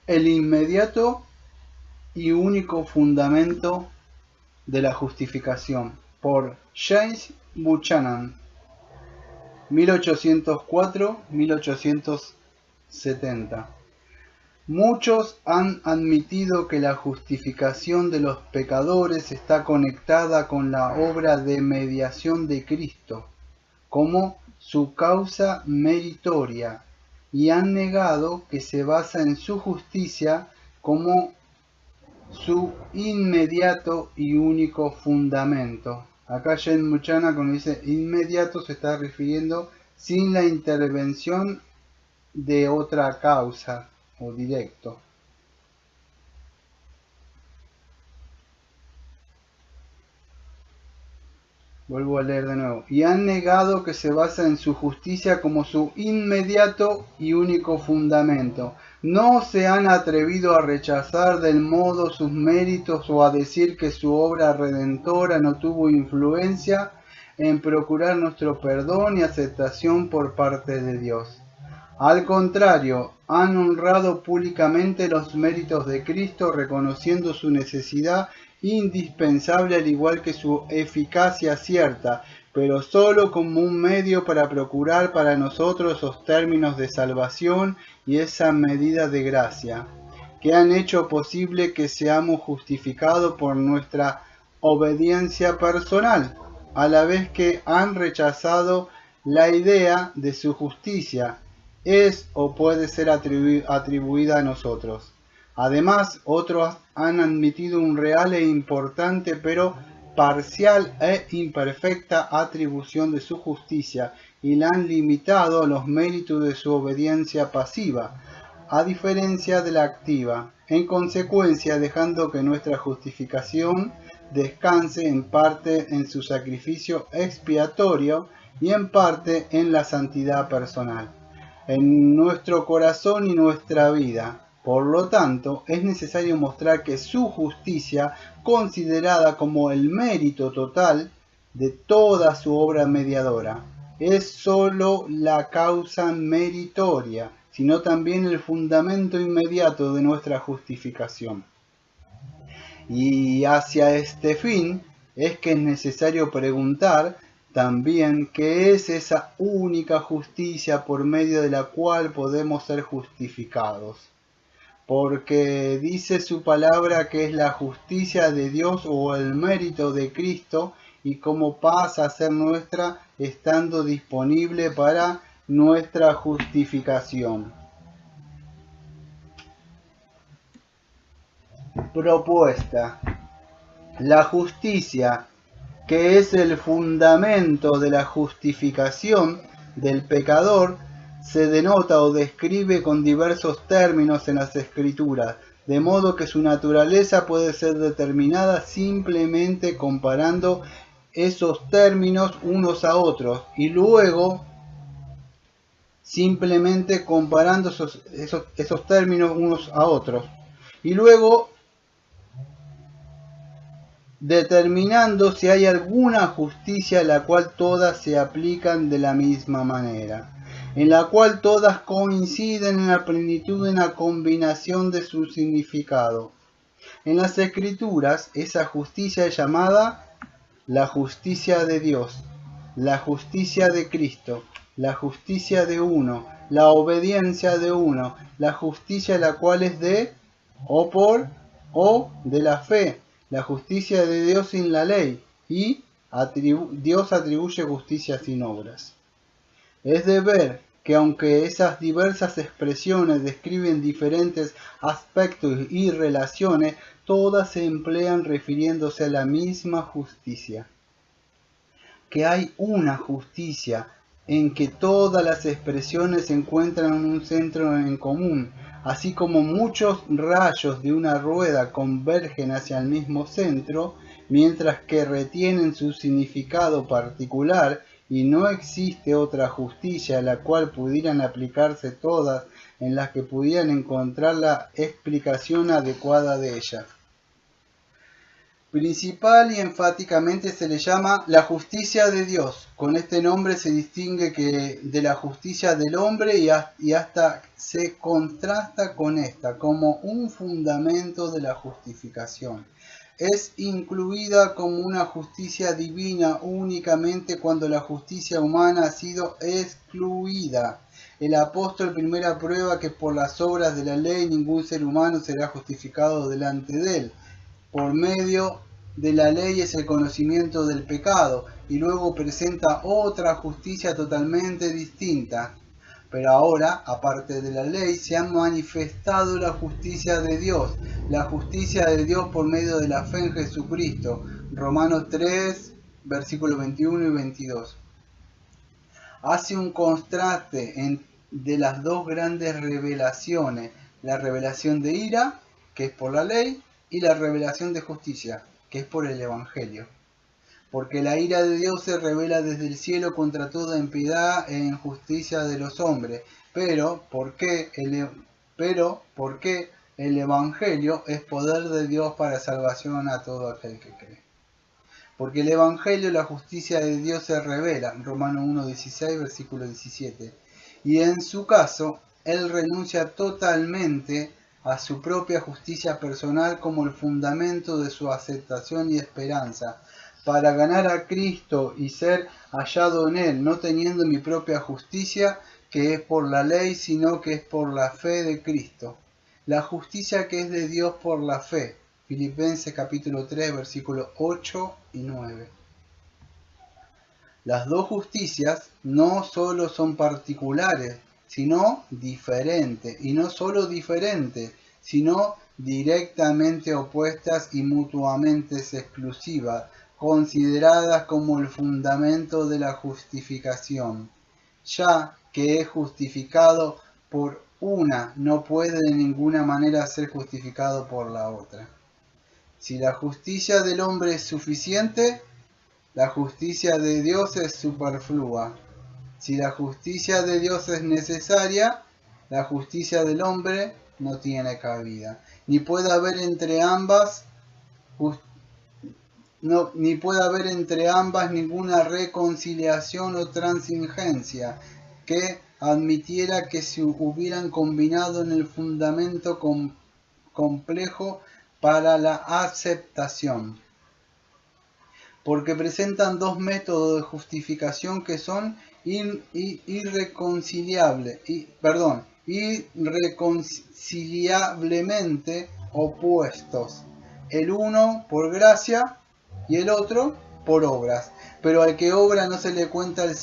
El inmediato y único fundamento de la justificación, por James Buchanan, 1804-1870. Muchos han admitido que la justificación de los pecadores está conectada con la obra de mediación de Cristo, como su causa meritoria, y han negado que se basa en su justicia como su inmediato y único fundamento. Acá Jen Muchana, cuando dice inmediato, se está refiriendo sin la intervención de otra causa o directo. Vuelvo a leer de nuevo. Y han negado que se basa en su justicia como su inmediato y único fundamento. No se han atrevido a rechazar del modo sus méritos o a decir que su obra redentora no tuvo influencia en procurar nuestro perdón y aceptación por parte de Dios. Al contrario, han honrado públicamente los méritos de Cristo, reconociendo su necesidad indispensable al igual que su eficacia cierta, pero sólo como un medio para procurar para nosotros esos términos de salvación y esa medida de gracia, que han hecho posible que seamos justificados por nuestra obediencia personal, a la vez que han rechazado la idea de su justicia es o puede ser atribuida a nosotros. Además, otros han admitido un real e importante pero parcial e imperfecta atribución de su justicia y la han limitado a los méritos de su obediencia pasiva, a diferencia de la activa, en consecuencia dejando que nuestra justificación descanse en parte en su sacrificio expiatorio y en parte en la santidad personal, en nuestro corazón y nuestra vida. Por lo tanto, es necesario mostrar que su justicia, considerada como el mérito total de toda su obra mediadora, es sólo la causa meritoria, sino también el fundamento inmediato de nuestra justificación. Y hacia este fin es que es necesario preguntar también qué es esa única justicia por medio de la cual podemos ser justificados. Porque dice su palabra que es la justicia de Dios o el mérito de Cristo y cómo pasa a ser nuestra estando disponible para nuestra justificación. Propuesta. La justicia, que es el fundamento de la justificación del pecador, se denota o describe con diversos términos en las Escrituras, de modo que su naturaleza puede ser determinada simplemente comparando esos términos unos a otros y luego simplemente comparando esos términos unos a otros y luego determinando si hay alguna justicia en la cual todas se aplican de la misma manera, en la cual todas coinciden en la plenitud en la combinación de su significado. En las Escrituras, esa justicia es llamada la justicia de Dios, la justicia de Cristo, la justicia de uno, la obediencia de uno, la justicia la cual es de o por o de la fe, la justicia de Dios sin la ley, y Dios atribuye justicia sin obras. Es de ver que aunque esas diversas expresiones describen diferentes aspectos y relaciones, todas se emplean refiriéndose a la misma justicia. Que hay una justicia en que todas las expresiones encuentran un centro en común, así como muchos rayos de una rueda convergen hacia el mismo centro, mientras que retienen su significado particular y no existe otra justicia a la cual pudieran aplicarse todas, en las que pudieran encontrar la explicación adecuada de ella. Principal y enfáticamente se le llama la justicia de Dios. Con este nombre se distingue de la justicia del hombre y hasta se contrasta con esta como un fundamento de la justificación. Es incluida como una justicia divina únicamente cuando la justicia humana ha sido excluida. El apóstol primero prueba que por las obras de la ley ningún ser humano será justificado delante de él. Por medio de la ley es el conocimiento del pecado, y luego presenta otra justicia totalmente distinta. Pero ahora, aparte de la ley, se ha manifestado la justicia de Dios por medio de la fe en Jesucristo. Romanos 3, versículos 21 y 22. Hace un contraste de las dos grandes revelaciones, la revelación de ira, que es por la ley, y la revelación de justicia, que es por el Evangelio. Porque la ira de Dios se revela desde el cielo contra toda impiedad e injusticia de los hombres. Pero, ¿por qué el Evangelio es poder de Dios para salvación a todo aquel que cree? Porque el Evangelio, la justicia de Dios se revela, Romanos 1:16, versículo 17. Y en su caso, él renuncia totalmente a su propia justicia personal como el fundamento de su aceptación y esperanza, para ganar a Cristo y ser hallado en él, no teniendo mi propia justicia, que es por la ley, sino que es por la fe de Cristo. La justicia que es de Dios por la fe. Filipenses capítulo 3, versículos 8 y 9. Las dos justicias no solo son particulares, sino diferentes, y no solo diferentes, sino directamente opuestas y mutuamente exclusivas, consideradas como el fundamento de la justificación, ya que es justificado por una, no puede de ninguna manera ser justificado por la otra. Si la justicia del hombre es suficiente, la justicia de Dios es superflua. Si la justicia de Dios es necesaria, la justicia del hombre no tiene cabida. Ni puede haber entre ambas ninguna reconciliación o transigencia que admitiera que se hubieran combinado en el fundamento complejo para la aceptación. Porque presentan dos métodos de justificación que son irreconciliablemente opuestos. El uno por gracia y el otro por obras. Pero al que obra no se le cuenta el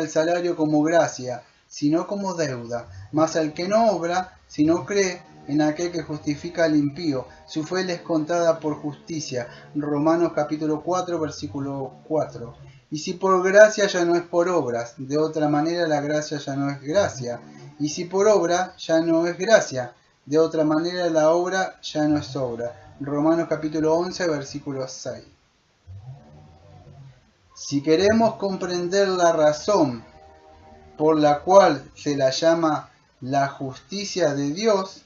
salario como gracia, sino como deuda. Mas al que no obra, si no cree en aquel que justifica al impío, su fe le es contada por justicia. Romanos capítulo 4, versículo 4. Y si por gracia ya no es por obras, de otra manera la gracia ya no es gracia. Y si por obra ya no es gracia, de otra manera la obra ya no es obra. Romanos capítulo 11, versículo 6. Si queremos comprender la razón por la cual se la llama la justicia de Dios,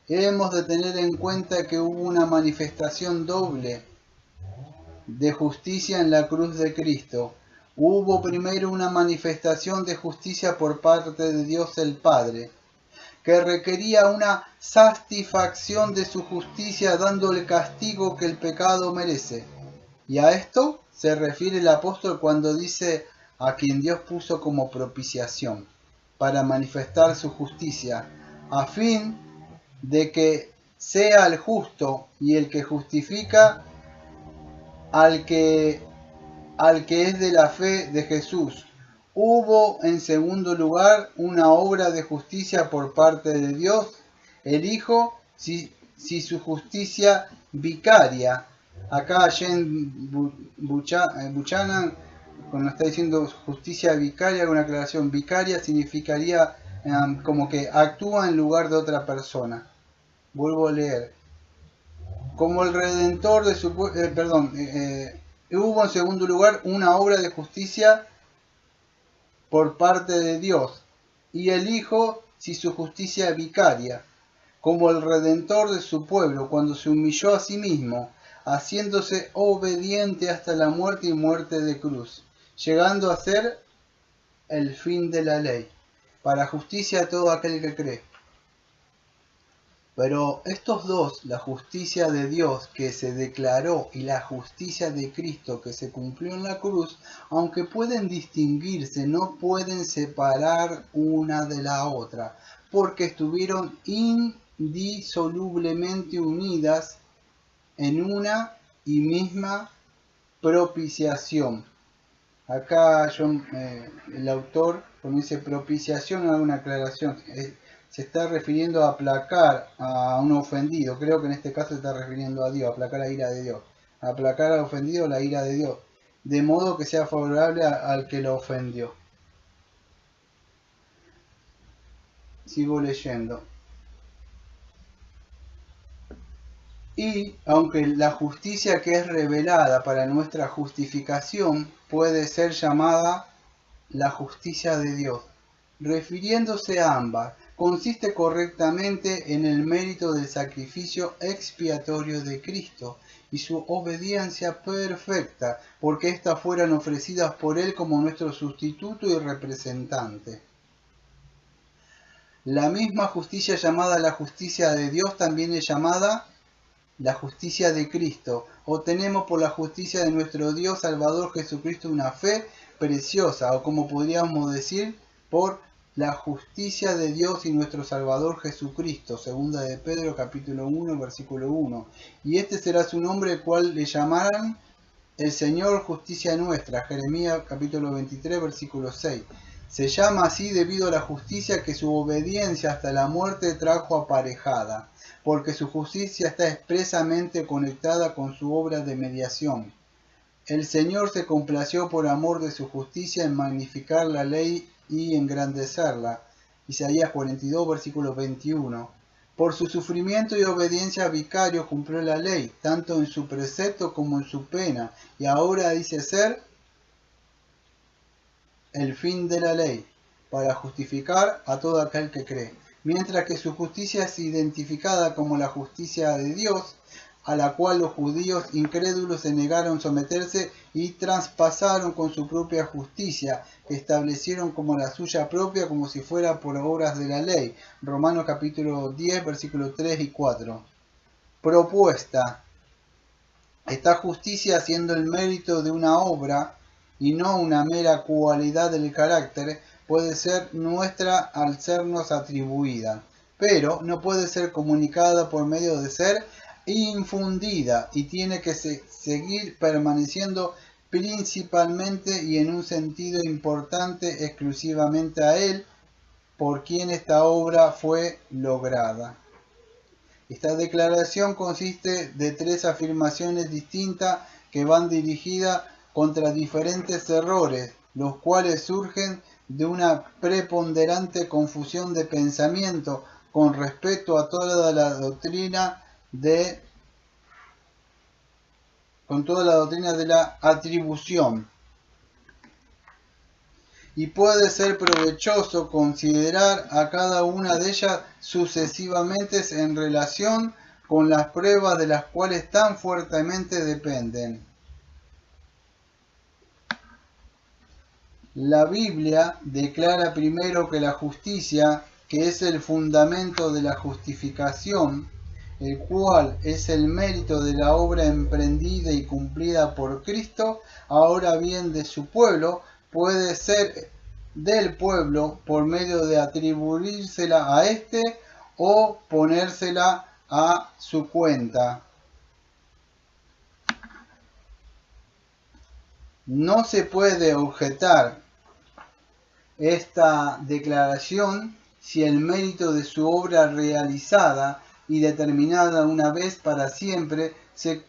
hemos de tener en cuenta que hubo una manifestación doble de justicia en la cruz de Cristo. Hubo primero una manifestación de justicia por parte de Dios el Padre, que requería una satisfacción de su justicia dando el castigo que el pecado merece. Y a esto se refiere el apóstol cuando dice a quien Dios puso como propiciación, para manifestar su justicia, a fin de que sea el justo y el que justifica al que es de la fe de Jesús. Hubo en segundo lugar una obra de justicia por parte de Dios, el Hijo, si su justicia vicaria. Acá Jen Buchanan, cuando está diciendo justicia vicaria, una aclaración vicaria significaría como que actúa en lugar de otra persona. Vuelvo a leer. Como el redentor de su hubo en segundo lugar una obra de justicia por parte de Dios y el Hijo si su justicia vicaria, como el Redentor de su pueblo, cuando se humilló a sí mismo, haciéndose obediente hasta la muerte y muerte de cruz, llegando a ser el fin de la ley, para justicia a todo aquel que cree. Pero estos dos, la justicia de Dios que se declaró y la justicia de Cristo que se cumplió en la cruz, aunque pueden distinguirse, no pueden separar una de la otra, porque estuvieron indisolublemente unidas en una y misma propiciación. Acá el autor, cuando dice propiciación, hago una aclaración. Se está refiriendo a aplacar a un ofendido. Creo que en este caso se está refiriendo a Dios, aplacar la ira de Dios. Aplacar al ofendido la ira de Dios, de modo que sea favorable al que lo ofendió. Sigo leyendo. Y aunque la justicia que es revelada para nuestra justificación puede ser llamada la justicia de Dios, refiriéndose a ambas, consiste correctamente en el mérito del sacrificio expiatorio de Cristo y su obediencia perfecta, porque éstas fueran ofrecidas por Él como nuestro sustituto y representante. La misma justicia llamada la justicia de Dios también es llamada la justicia de Cristo. Obtenemos por la justicia de nuestro Dios Salvador Jesucristo una fe preciosa, o como podríamos decir, por la justicia de Dios y nuestro Salvador Jesucristo. Segunda de Pedro capítulo 1 versículo 1. Y este será su nombre, el cual le llamarán el Señor justicia nuestra. Jeremías capítulo 23 versículo 6. Se llama así debido a la justicia que su obediencia hasta la muerte trajo aparejada, porque su justicia está expresamente conectada con su obra de mediación. El Señor se complació por amor de su justicia en magnificar la ley y engrandecerla. Isaías 42, versículo 21. Por su sufrimiento y obediencia vicario cumplió la ley, tanto en su precepto como en su pena, y ahora dice ser el fin de la ley, para justificar a todo aquel que cree. Mientras que su justicia es identificada como la justicia de Dios, a la cual los judíos incrédulos se negaron someterse y traspasaron con su propia justicia, que establecieron como la suya propia, como si fuera por obras de la ley. Romanos capítulo 10, versículos 3 y 4. Propuesta. Esta justicia, siendo el mérito de una obra y no una mera cualidad del carácter, puede ser nuestra al sernos atribuida, pero no puede ser comunicada por medio de ser infundida, y tiene que seguir permaneciendo principalmente y en un sentido importante exclusivamente a Él, por quien esta obra fue lograda. Esta declaración consiste de tres afirmaciones distintas que van dirigidas contra diferentes errores, los cuales surgen de una preponderante confusión de pensamiento con respecto a toda la doctrina de la atribución. Y puede ser provechoso considerar a cada una de ellas sucesivamente en relación con las pruebas de las cuales tan fuertemente dependen. La Biblia declara primero que la justicia, que es el fundamento de la justificación, el cual es el mérito de la obra emprendida y cumplida por Cristo, ahora bien de su pueblo, puede ser del pueblo por medio de atribuírsela a éste o ponérsela a su cuenta. No se puede objetar esta declaración si el mérito de su obra realizada y determinada una vez para siempre se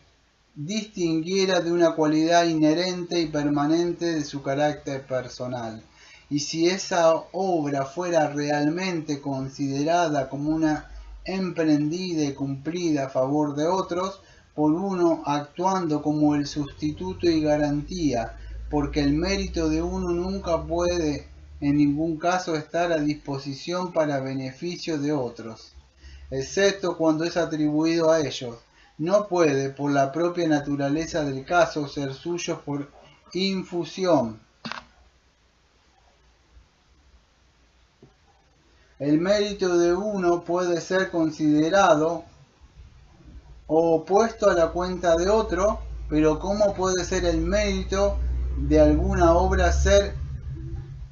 distinguiera de una cualidad inherente y permanente de su carácter personal. Y si esa obra fuera realmente considerada como una emprendida y cumplida a favor de otros, por uno actuando como el sustituto y garantía, porque el mérito de uno nunca puede en ningún caso estar a disposición para beneficio de otros. excepto cuando es atribuido a ellos. No puede, por la propia naturaleza del caso, ser suyo por infusión. El mérito de uno puede ser considerado o puesto a la cuenta de otro, pero ¿cómo puede ser el mérito de alguna obra ser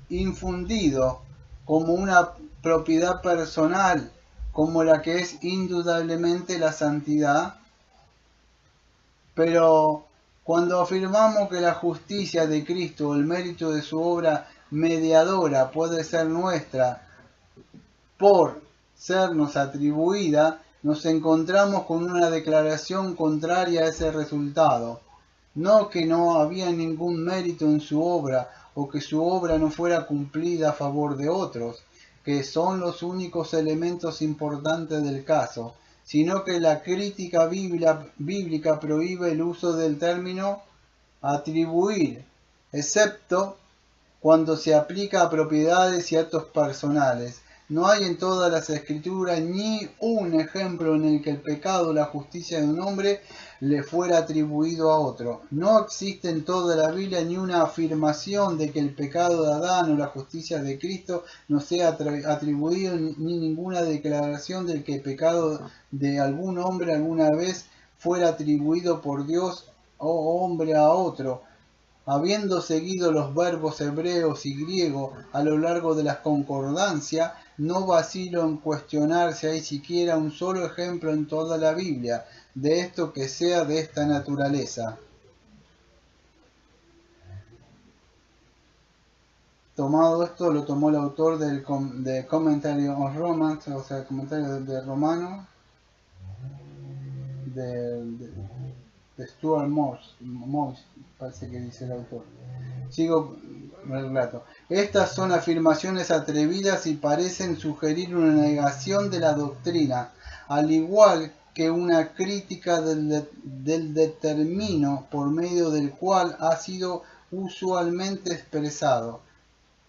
infundido como una propiedad personal, como la que es indudablemente la santidad? Pero cuando afirmamos que la justicia de Cristo o el mérito de su obra mediadora puede ser nuestra por sernos atribuida, nos encontramos con una declaración contraria a ese resultado. No que no había ningún mérito en su obra o que su obra no fuera cumplida a favor de otros, que son los únicos elementos importantes del caso, sino que la crítica bíblica prohíbe el uso del término atribuir, excepto cuando se aplica a propiedades y actos personales. No hay en todas las escrituras ni un ejemplo en el que el pecado o la justicia de un hombre le fuera atribuido a otro. No existe en toda la Biblia ni una afirmación de que el pecado de Adán o la justicia de Cristo no sea atribuido, ni ninguna declaración de que el pecado de algún hombre alguna vez fuera atribuido por Dios o hombre a otro. Habiendo seguido los verbos hebreos y griegos a lo largo de las concordancias, no vacilo en cuestionar si hay siquiera un solo ejemplo en toda la Biblia de esto que sea de esta naturaleza. Tomado esto, lo tomó el autor del Commentary on Romans, o sea, el comentario de Romano, de Stuart Morse, parece que dice el autor. Sigo el relato. Estas son afirmaciones atrevidas y parecen sugerir una negación de la doctrina, al igual que una crítica del determino por medio del cual ha sido usualmente expresado.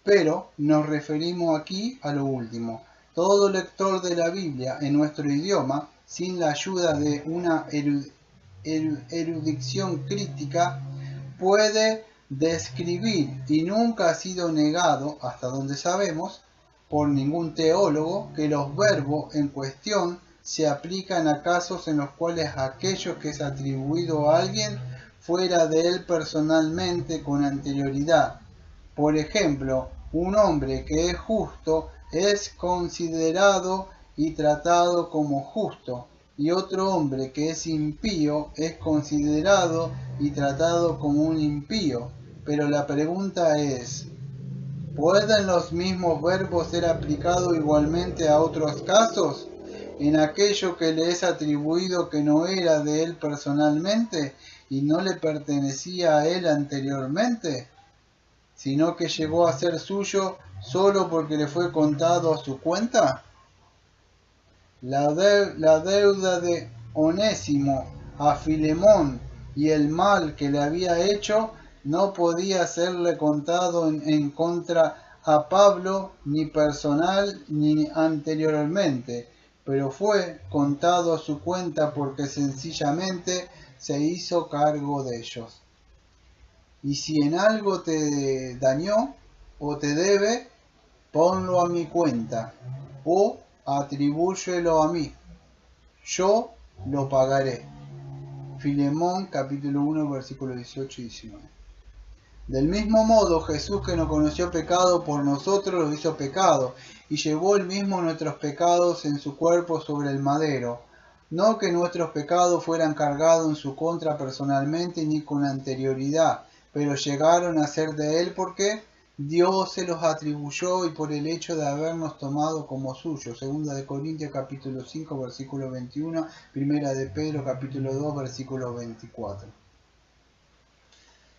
Pero nos referimos aquí a lo último. Todo lector de la Biblia en nuestro idioma, sin la ayuda de una erudición crítica, puede describir, y nunca ha sido negado, hasta donde sabemos, por ningún teólogo, que los verbos en cuestión se aplican a casos en los cuales aquello que es atribuido a alguien fuera de él personalmente con anterioridad. Por ejemplo, un hombre que es justo es considerado y tratado como justo, y otro hombre que es impío es considerado y tratado como un impío. Pero la pregunta es, ¿pueden los mismos verbos ser aplicados igualmente a otros casos? En aquello que le es atribuido que no era de él personalmente y no le pertenecía a él anteriormente, sino que llegó a ser suyo solo porque le fue contado a su cuenta. La deuda de Onésimo a Filemón y el mal que le había hecho no podía serle contado en contra a Pablo ni personal ni anteriormente, pero fue contado a su cuenta porque sencillamente se hizo cargo de ellos. Y si en algo te dañó o te debe, ponlo a mi cuenta o atribúyelo a mí. Yo lo pagaré. Filemón capítulo 1 versículos 18 y 19. Del mismo modo, Jesús, que no conoció pecado, por nosotros lo hizo pecado, y llevó él mismo nuestros pecados en su cuerpo sobre el madero. No que nuestros pecados fueran cargados en su contra personalmente ni con anterioridad, pero llegaron a ser de él porque Dios se los atribuyó y por el hecho de habernos tomado como suyos. Segunda de Corintios capítulo 5 versículo 21, Primera de Pedro capítulo 2 versículo 24.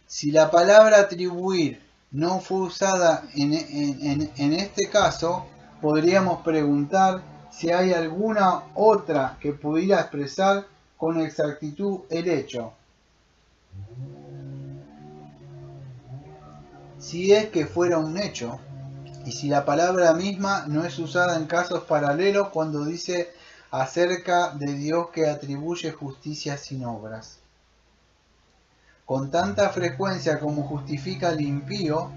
Si la palabra atribuir no fue usada en este caso, podríamos preguntar si hay alguna otra que pudiera expresar con exactitud el hecho. Si es que fuera un hecho, y si la palabra misma no es usada en casos paralelos cuando dice acerca de Dios que atribuye justicia sin obras. Con tanta frecuencia como justifica al impío,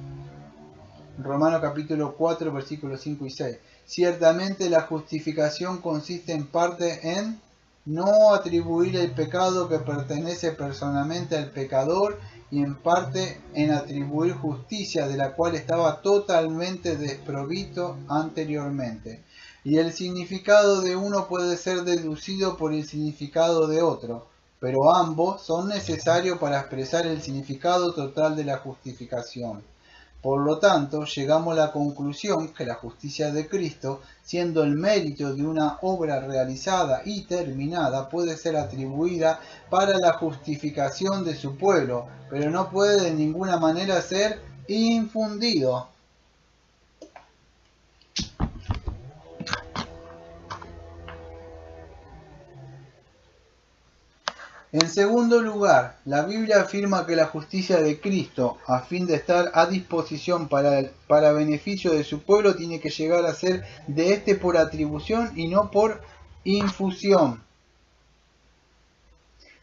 Romanos capítulo 4, versículos 5 y 6. Ciertamente la justificación consiste en parte en no atribuir el pecado que pertenece personalmente al pecador y en parte en atribuir justicia de la cual estaba totalmente desprovisto anteriormente. Y el significado de uno puede ser deducido por el significado de otro, pero ambos son necesarios para expresar el significado total de la justificación. Por lo tanto, llegamos a la conclusión que la justicia de Cristo, siendo el mérito de una obra realizada y terminada, puede ser atribuida para la justificación de su pueblo, pero no puede de ninguna manera ser infundido. En segundo lugar, la Biblia afirma que la justicia de Cristo, a fin de estar a disposición para beneficio de su pueblo, tiene que llegar a ser de éste por atribución y no por infusión.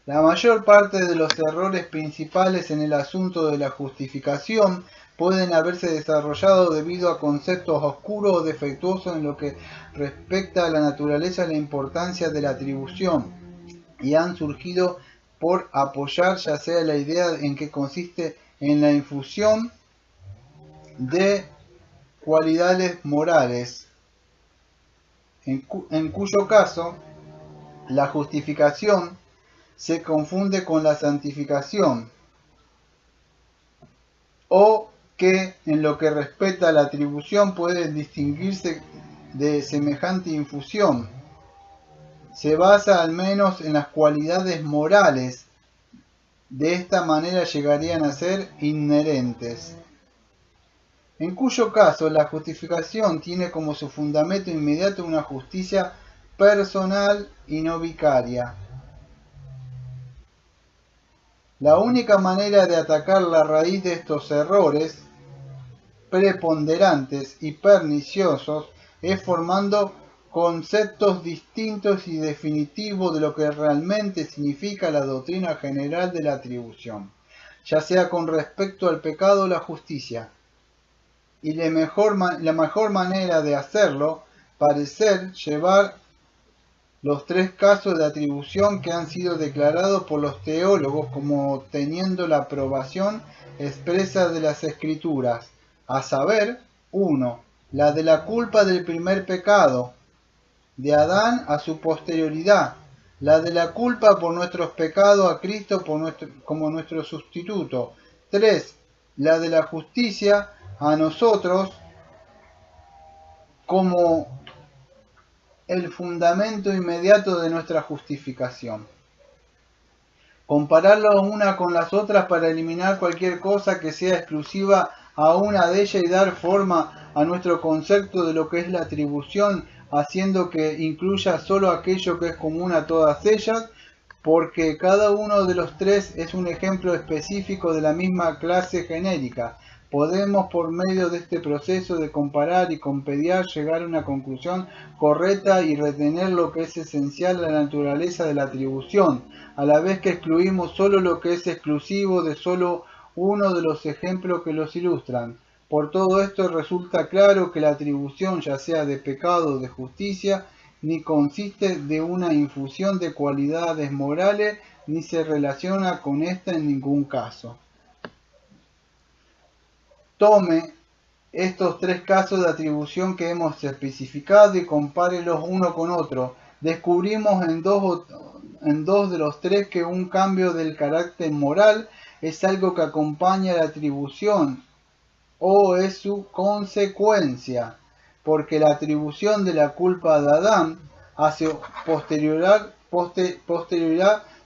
La mayor parte de los errores principales en el asunto de la justificación pueden haberse desarrollado debido a conceptos oscuros o defectuosos en lo que respecta a la naturaleza y la importancia de la atribución, y han surgido por apoyar ya sea la idea en que consiste en la infusión de cualidades morales, en cuyo caso la justificación se confunde con la santificación, o que en lo que respecta a la atribución puede distinguirse de semejante infusión. Se basa al menos en las cualidades morales. De esta manera llegarían a ser inherentes. En cuyo caso la justificación tiene como su fundamento inmediato una justicia personal y no vicaria. La única manera de atacar la raíz de estos errores preponderantes y perniciosos es formando conceptos distintos y definitivos de lo que realmente significa la doctrina general de la atribución, ya sea con respecto al pecado o la justicia. Y la mejor manera de hacerlo parece llevar los tres casos de atribución que han sido declarados por los teólogos como teniendo la aprobación expresa de las Escrituras, a saber, 1. La de la culpa del primer pecado, de Adán a su posterioridad, la de la culpa por nuestros pecados a Cristo como nuestro sustituto. 3. La de la justicia a nosotros como el fundamento inmediato de nuestra justificación. Compararlas una con las otras para eliminar cualquier cosa que sea exclusiva a una de ellas y dar forma a nuestro concepto de lo que es la atribución, haciendo que incluya solo aquello que es común a todas ellas, porque cada uno de los tres es un ejemplo específico de la misma clase genérica. Podemos, por medio de este proceso de comparar y compendiar, llegar a una conclusión correcta y retener lo que es esencial a la naturaleza de la atribución, a la vez que excluimos solo lo que es exclusivo de solo uno de los ejemplos que los ilustran. Por todo esto resulta claro que la atribución, ya sea de pecado o de justicia, ni consiste de una infusión de cualidades morales, ni se relaciona con esta en ningún caso. Tome estos tres casos de atribución que hemos especificado y compárelos uno con otro. Descubrimos en dos de los tres que un cambio del carácter moral es algo que acompaña la atribución o es su consecuencia, porque la atribución de la culpa de Adán hacia posterioridad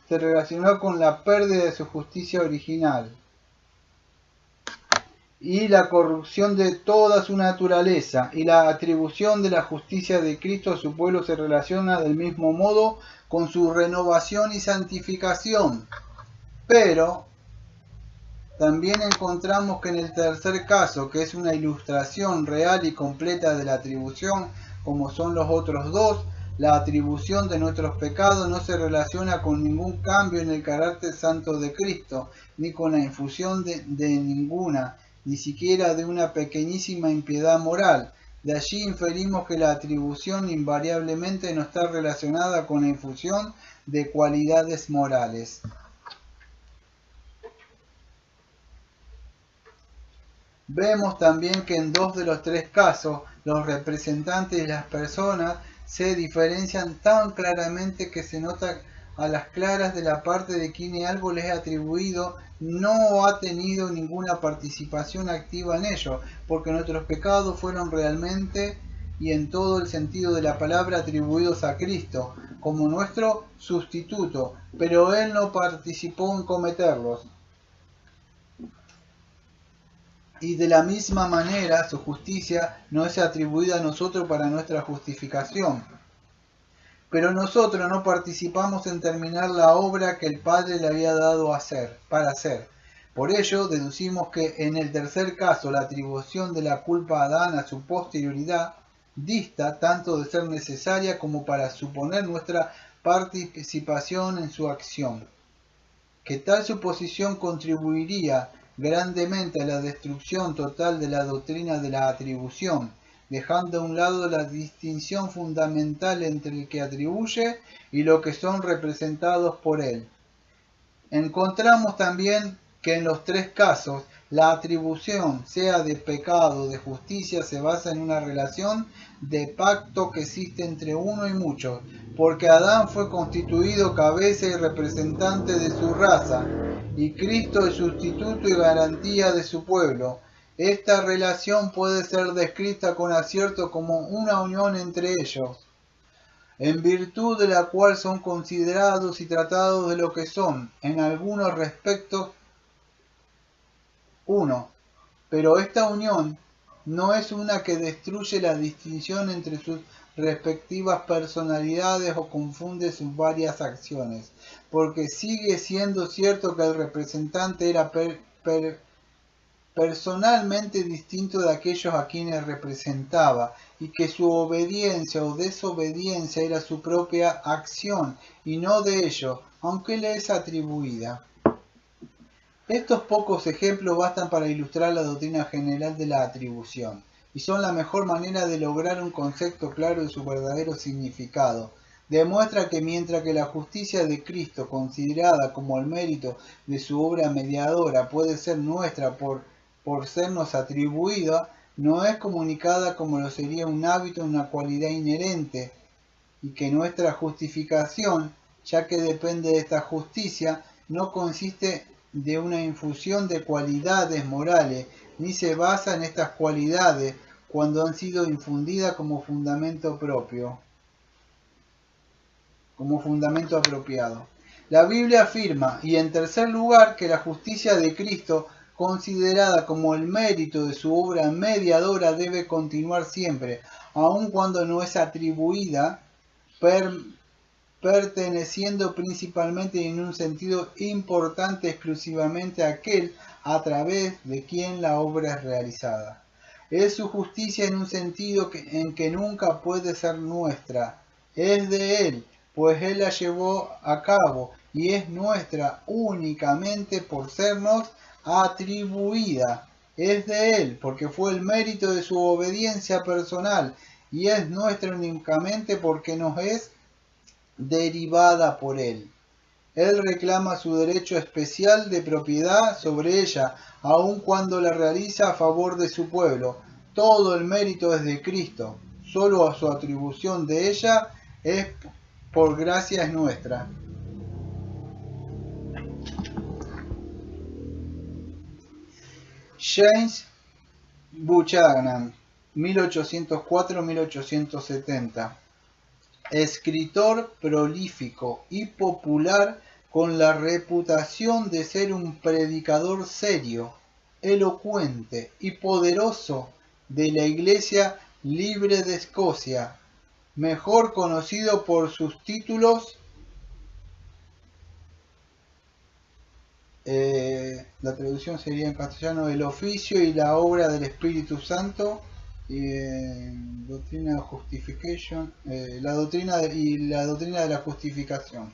se relacionó con la pérdida de su justicia original y la corrupción de toda su naturaleza, y la atribución de la justicia de Cristo a su pueblo se relaciona del mismo modo con su renovación y santificación. Pero también encontramos que en el tercer caso, que es una ilustración real y completa de la atribución, como son los otros dos, La atribución de nuestros pecados no se relaciona con ningún cambio en el carácter santo de Cristo, ni con la infusión de ninguna, ni siquiera de una pequeñísima impiedad moral. De allí inferimos que la atribución invariablemente no está relacionada con la infusión de cualidades morales. Vemos también que en 2 de los 3 casos los representantes de las personas se diferencian tan claramente que se nota a las claras de la parte de quien algo les es atribuido no ha tenido ninguna participación activa en ello, porque nuestros pecados fueron realmente y en todo el sentido de la palabra atribuidos a Cristo como nuestro sustituto, pero Él no participó en cometerlos. Y de la misma manera su justicia no es atribuida a nosotros para nuestra justificación. Pero nosotros no participamos en terminar la obra que el Padre le había dado para hacer. Por ello, deducimos que en el tercer caso la atribución de la culpa a Adán a su posterioridad dista tanto de ser necesaria como para suponer nuestra participación en su acción. Que tal suposición contribuiría grandemente a la destrucción total de la doctrina de la atribución, dejando a un lado la distinción fundamental entre el que atribuye y lo que son representados por él. Encontramos también que en los 3 casos la atribución, sea de pecado o de justicia, se basa en una relación de pacto que existe entre uno y muchos, porque Adán fue constituido cabeza y representante de su raza, y Cristo es sustituto y garantía de su pueblo. Esta relación puede ser descrita con acierto como una unión entre ellos, en virtud de la cual son considerados y tratados de lo que son, en algunos respectos, uno. Pero esta unión no es una que destruye la distinción entre sus respectivas personalidades o confunde sus varias acciones, porque sigue siendo cierto que el representante era personalmente distinto de aquellos a quienes representaba, y que su obediencia o desobediencia era su propia acción, y no de ellos, aunque le es atribuida. Estos pocos ejemplos bastan para ilustrar la doctrina general de la atribución, y son la mejor manera de lograr un concepto claro de su verdadero significado. Demuestra que mientras que la justicia de Cristo, considerada como el mérito de su obra mediadora, puede ser nuestra por sernos atribuida, no es comunicada como lo sería un hábito o una cualidad inherente, y que nuestra justificación, ya que depende de esta justicia, no consiste de una infusión de cualidades morales, ni se basa en estas cualidades cuando han sido infundidas como fundamento propio, como fundamento apropiado. La Biblia afirma, y en tercer lugar, que la justicia de Cristo, considerada como el mérito de su obra mediadora, debe continuar siempre, aun cuando no es atribuida perteneciendo principalmente y en un sentido importante exclusivamente a aquel a través de quien la obra es realizada. Es su justicia en un sentido en que nunca puede ser nuestra, es de Él, pues Él la llevó a cabo y es nuestra únicamente por sernos atribuida. Es de Él, porque fue el mérito de su obediencia personal, y es nuestra únicamente porque nos es derivada por él. Él reclama su derecho especial de propiedad sobre ella, aun cuando la realiza a favor de su pueblo. Todo el mérito es de Cristo, solo a su atribución de ella es por gracia es nuestra. James Buchanan, 1804-1870. Escritor prolífico y popular con la reputación de ser un predicador serio, elocuente y poderoso de la Iglesia Libre de Escocia, mejor conocido por sus títulos, la traducción sería en castellano, El oficio y la obra del Espíritu Santo, Doctrina de justification, la doctrina y la doctrina de la justificación.